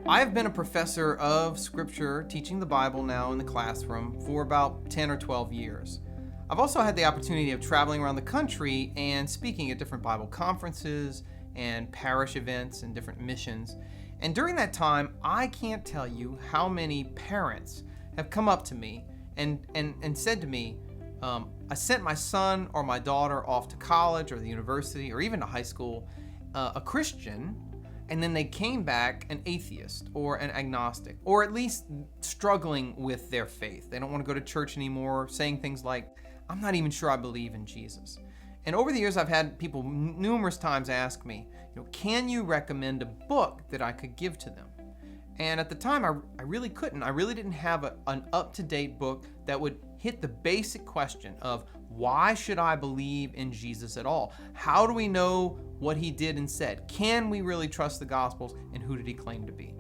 I've been a professor of scripture, teaching the Bible now in the classroom for about 10 or 12 years. I've also had the opportunity of traveling around the country and speaking at different Bible conferences and parish events and different missions. And during that time, I can't tell you how many parents have come up to me and said to me, I sent my son or my daughter off to college or the university or even to high school, a Christian, and then they came back an atheist or an agnostic, or at least struggling with their faith. They don't want to go to church anymore, saying things like, I'm not even sure I believe in Jesus. And over the years, I've had people numerous times ask me, can you recommend a book that I could give to them? And at the time, I really couldn't. I really didn't have an up-to-date book that would hit the basic question of why should I believe in Jesus at all? How do we know what he did and said? Can we really trust the Gospels, and who did he claim to be?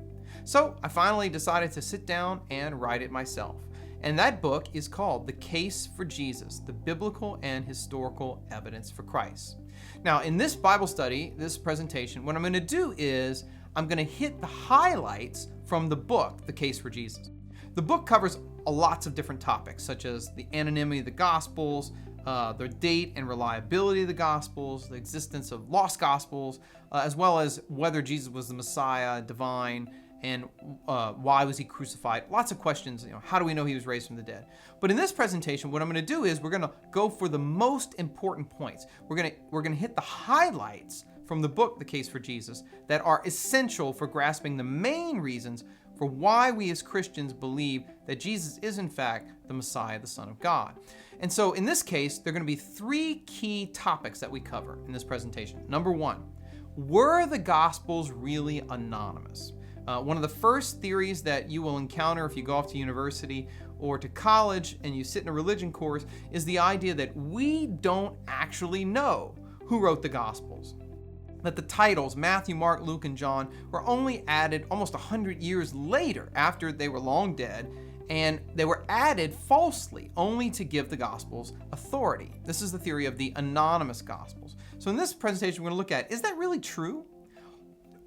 So I finally decided to sit down and write it myself. And that book is called The Case for Jesus, the Biblical and Historical Evidence for Christ. Now, in this Bible study, this presentation, what I'm going to do is I'm going to hit the highlights from the book, The Case for Jesus. The book covers lots of different topics, such as the anonymity of the Gospels, the date and reliability of the Gospels, the existence of lost Gospels, as well as whether Jesus was the Messiah, divine, and why was he crucified? Lots of questions. How do we know he was raised from the dead? But in this presentation, what I'm going to do is we're going to go for the most important points. We're going to hit the highlights from the book, The Case for Jesus, that are essential for grasping the main reasons for why we as Christians believe that Jesus is in fact the Messiah, the Son of God. And so in this case, there are going to be three key topics that we cover in this presentation. Number one, were the Gospels really anonymous? One of the first theories that you will encounter if you go off to university or to college and you sit in a religion course is the idea that we don't actually know who wrote the Gospels. That the titles, Matthew, Mark, Luke, and John, were only added almost 100 years later after they were long dead, and they were added falsely only to give the Gospels authority. This is the theory of the anonymous Gospels. So in this presentation, we're going to look at, is that really true?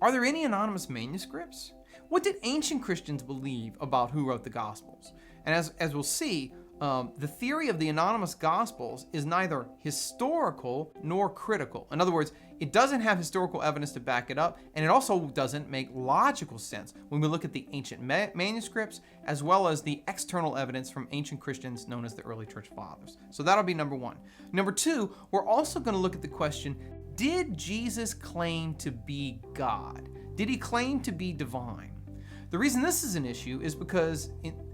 Are there any anonymous manuscripts? What did ancient Christians believe about who wrote the Gospels? And as we'll see, the theory of the anonymous Gospels is neither historical nor critical. In other words, it doesn't have historical evidence to back it up, and it also doesn't make logical sense when we look at the ancient manuscripts as well as the external evidence from ancient Christians known as the early church fathers. So that'll be number one. Number two, we're also going to look at the question, did Jesus claim to be God? Did he claim to be divine? The reason this is an issue is because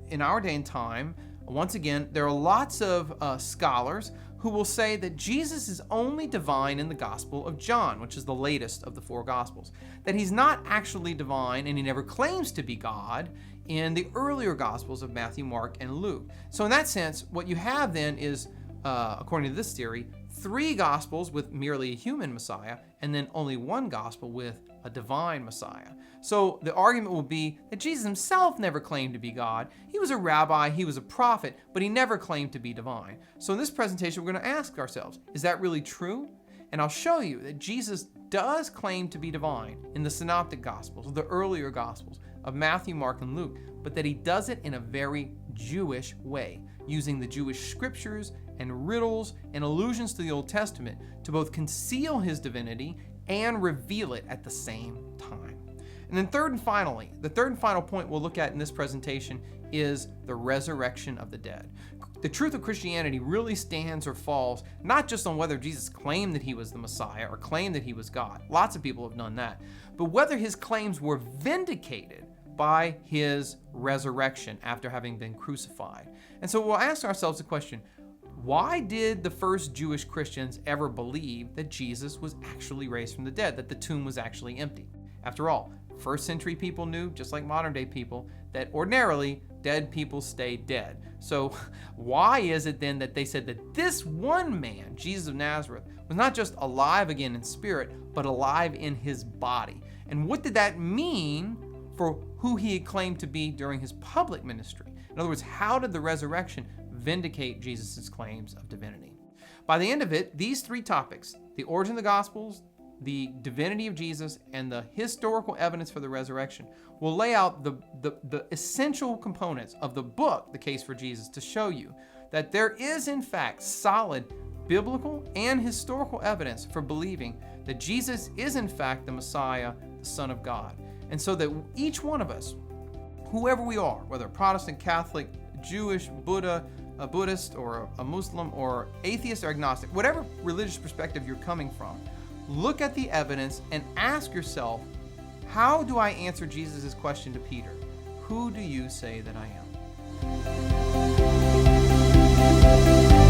in our day and time, once again, there are lots of scholars who will say that Jesus is only divine in the Gospel of John, which is the latest of the four Gospels. That he's not actually divine, and he never claims to be God in the earlier Gospels of Matthew, Mark, and Luke. So in that sense, what you have then is, according to this theory, three Gospels with merely a human Messiah, and then only one Gospel with a divine Messiah. So the argument will be that Jesus himself never claimed to be God. He was a rabbi, he was a prophet, but he never claimed to be divine. So in this presentation, we're going to ask ourselves, is that really true? And I'll show you that Jesus does claim to be divine in the synoptic Gospels, the earlier Gospels of Matthew, Mark, and Luke, but that he does it in a very Jewish way, using the Jewish scriptures and riddles and allusions to the Old Testament to both conceal his divinity and reveal it at the same time. And then the third and final point we'll look at in this presentation is the resurrection of the dead. The truth of Christianity really stands or falls not just on whether Jesus claimed that he was the Messiah or claimed that he was God. Lots of people have done that. But whether his claims were vindicated by his resurrection after having been crucified. And so we'll ask ourselves the question, why did the first Jewish Christians ever believe that Jesus was actually raised from the dead, that the tomb was actually empty? After all, first century people knew, just like modern day people, that ordinarily dead people stay dead. So why is it then that they said that this one man, Jesus of Nazareth, was not just alive again in spirit, but alive in his body? And what did that mean for who he had claimed to be during his public ministry? In other words, how did the resurrection vindicate Jesus' claims of divinity? By the end of it, these three topics, the origin of the Gospels, the divinity of Jesus and the historical evidence for the resurrection, will lay out the essential components of the book, The Case for Jesus, to show you that there is in fact solid biblical and historical evidence for believing that Jesus is in fact the Messiah, the Son of God. And so that each one of us, whoever we are, whether Protestant, Catholic, Jewish, a Buddhist, or a Muslim, or atheist or agnostic, whatever religious perspective you're coming from, look at the evidence and ask yourself, how do I answer Jesus' question to Peter? Who do you say that I am?